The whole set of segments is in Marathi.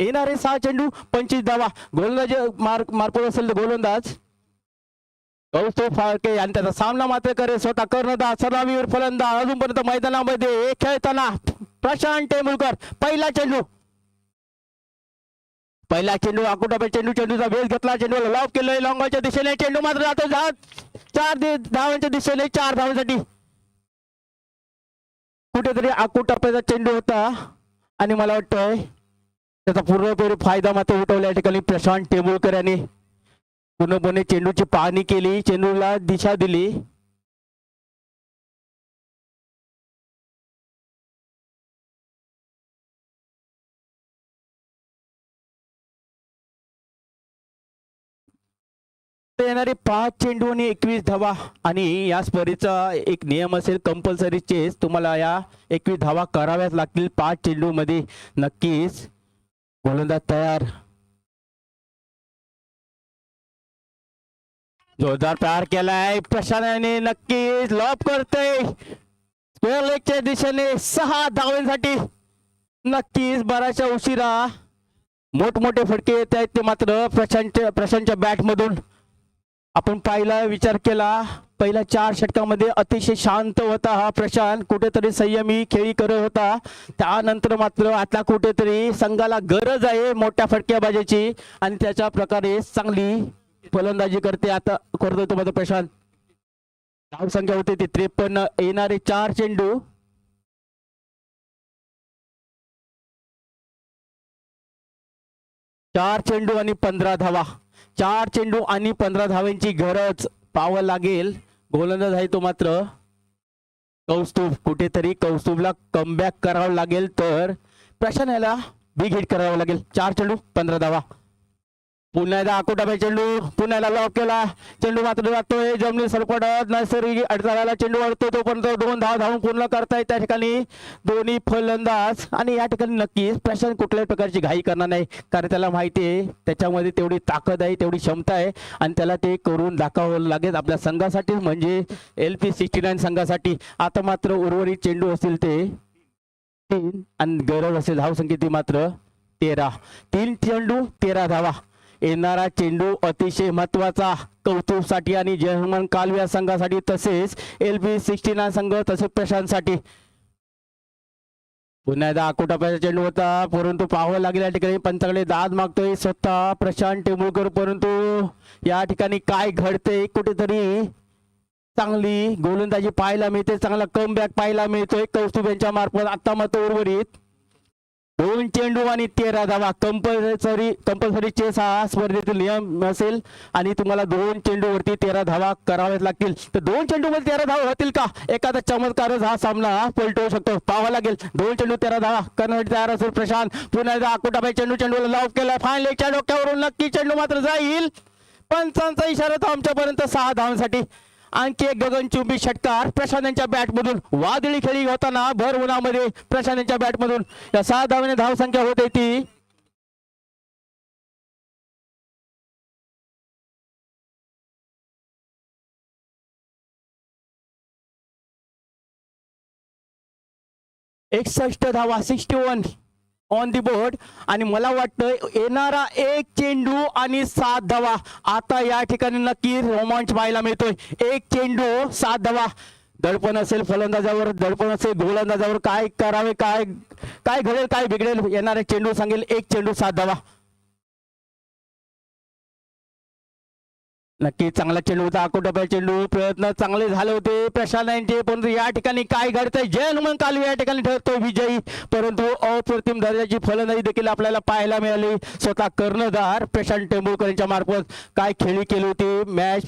येणारे 6 चेंडू 25 धावा. गोलंदाज मारपत असेल तर गोलंदाज कौस्तुभ फाळके आणि त्याचा सामना मात्र करेल स्वतः कर्णधार सलामीवर फलंदाज अजूनपर्यंत मैदानामध्ये खेळताना प्रशांत तेंडुलकर. पहिला चेंडू आकुटापे चेंडूचा वेध घेतला, चेंडूला लॉब केलंय लॉंगच्या दिशेने, चेंडू मात्र जातो 4 धावांच्या दिशेने 4 धावांसाठी. कुठेतरी आकुटापेचा चेंडू होता आणि मला वाटतंय त्याचा पूर्णपणे फायदा मात्र उठवला या ठिकाणी प्रशांत तेंडुलकर यांनी. पूर्णपणे चेंडूची पाहणी केली, चेंडूला दिशा दिली. येणारे 5 चेंडू आणि 21 धावा. आणि या स्पर्धेचा एक नियम असेल कंपल्सरी चेस, तुम्हाला या 21 धावा कराव्याच लागतील 5 चेंडू मध्ये. नक्कीच गोलंदाज तयार. जोरदार प्यार केलाय प्रशांतने, नक्कीच लॉब करतोय स्क्वेअर लेगच्या दिशेने 6 धावांसाठी. नक्कीच बराचशा उशिरा मोठमोठे फटके येत आहेत ते मात्र प्रशांतच्या बॅट मधून. आपण पाहिला विचार केला पहिल्या 4 षटकामध्ये अतिशय शांत होता हा प्रशांत, कुठेतरी संयमी खेळी करत होता. त्यानंतर मात्र आता कुठेतरी संघाला गरज आहे मोठ्या फटक्याबाजीची आणि त्याच्या प्रकारे चांगली फलंदाजी करतो तो मात्र प्रशांत. धाव संख्या होते ती 53. येणारे 4 चेंडू 4 चेंडू आणि 15 धावा. 4 चेंडू आणि 15 धावांची गरज पाहावं लागेल. गोलंदाज आहे तो मात्र कौस्तुभ. कुठेतरी कौस्तुभला कमबॅक करावं लागेल तर प्रशांत याला बिग हिट करावं लागेल. 4 चेंडू 15 धावा. पुन्हा एकदा आकुटापे चेंडू, पुन्हा एकदा लॉक केला, चेंडू मात्र जातोय जमिनी सरपटत नैसर्गिक अडथळ्याला चेंडू अडतो तोपर्यंत 2 धावा धावून पूर्ण करतायत त्या ठिकाणी दोन्ही फलंदाज. आणि या ठिकाणी नक्कीच प्रशांत कुठल्याही प्रकारची घाई करणार नाही, कारण त्याला माहिती आहे त्याच्यामध्ये तेवढी ताकद आहे, तेवढी क्षमता आहे आणि त्याला ते करून दाखवावं लागेल आपल्या संघासाठी, म्हणजे LP69 संघासाठी. आता मात्र उर्वरित चेंडू असतील ते 3 आणि गरज असेल धावसंख्येची मात्र 13. 3 चेंडू 13 धावा. येणारा चेंडू अतिशय महत्वाचा कौतुकसाठी आणि जर्मन कालव्या संघासाठी, तसेच LP69 संघ तसेच प्रशांतसाठी. पुन्हा एकदा आकुटाप्याचा चेंडू होता, परंतु पाहावं लागेल या ठिकाणी पंचाकडे दाद मागतोय स्वतः प्रशांत तेंडुलकर. परंतु या ठिकाणी काय घडतंय, कुठेतरी चांगली गोलंदाजी पाहायला मिळते, चांगला कमबॅक पाहायला मिळतोय कौस्तुभ यांच्या मार्फत. आता मात्र उर्वरित 2 चेंडू आणि 13 धावा. कंपल्सरी चेस हा स्पर्धेतील नियम असेल आणि तुम्हाला 2 चेंडू वरती 13 धावा कराव्याच लागतील. तर 2 चेंडू मध्ये 13 धावा होतील का? एखादा चमत्कारच हा सामना पलटवू शकतो, पाहावा लागेल. 2 चेंडू 13 धावा करण्यासाठी तयार असेल प्रशांत. पुन्हा एकदा आकुटाबाई चेंडूला लॉक केला, फाईन लेगच्या डोक्यावरून नक्की चेंडू मात्र जाईल. पंचांचा इशारा तो आमच्यापर्यंत 6 धावांसाठी. आणखी एक गगनचुंबी षटकार प्रशांत यांच्या बॅटमधून. वादळी खेळी होताना भर उन्हामध्ये प्रशांत यांच्या बॅटमधून या 6 धावांनी धाव संख्या होते ती एकसष्ट धावा, 61 ऑन दी बोर्ड. आणि मला वाटतं येणारा 1 चेंडू आणि 7 धावा. आता या ठिकाणी नक्की रोमांच पाहायला मिळतोय. 1 चेंडू 7 धावा. दडपण असेल फलंदाजावर, दडपण असेल गोलंदाजावर, काय करावे, काय घडेल, काय बिघडेल, येणारे चेंडू सांगेल. 1 चेंडू 7 धावा. नक्की चांगला चेंडू होता, आकुटापा चेंडू, प्रयत्न चांगले झाले होते प्रशांत यांचे, परंतु या ठिकाणी काय घडतंय, जय हनुमान कालवे या ठिकाणी ठरतो विजयी. परंतु अप्रतिम दर्जाची फलंदाजी देखील आपल्याला पाहायला मिळाली स्वतः कर्णधार प्रशांत तेंडुलकर यांच्या मार्फत. काय खेळी केली होती, मॅच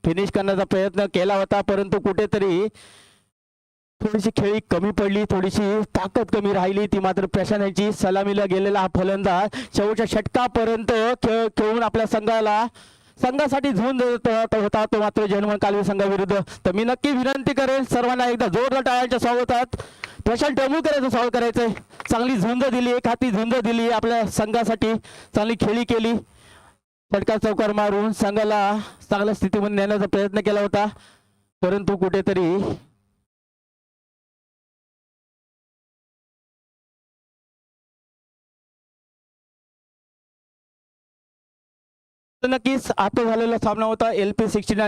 फिनिश करण्याचा प्रयत्न केला होता, परंतु कुठेतरी थोडीशी खेळी कमी पडली, थोडीशी ताकद कमी राहिली ती मात्र प्रशांत यांची. सलामीला गेलेला हा फलंदाज शेवटच्या षटकापर्यंत खेळून आपल्या संघासाठी झोन होता तो मात्र जर्मन कालवे संघाविरुद्ध. तर मी नक्की विनंती करेन सर्वांना एकदा जोरदार टाळ्यांच्या स्वागतात प्रशांत तेंडुलकर स्वागत करायचंय. चांगली झुंज दिली, एक हाती झुंज दिली आपल्या संघासाठी, चांगली खेळी केली, षटकार चौकार मारून संघाला चांगल्या स्थितीमध्ये नेण्याचा प्रयत्न केला होता, परंतु कुठेतरी तर नक्कीच आता झालेला सामना होता LP 69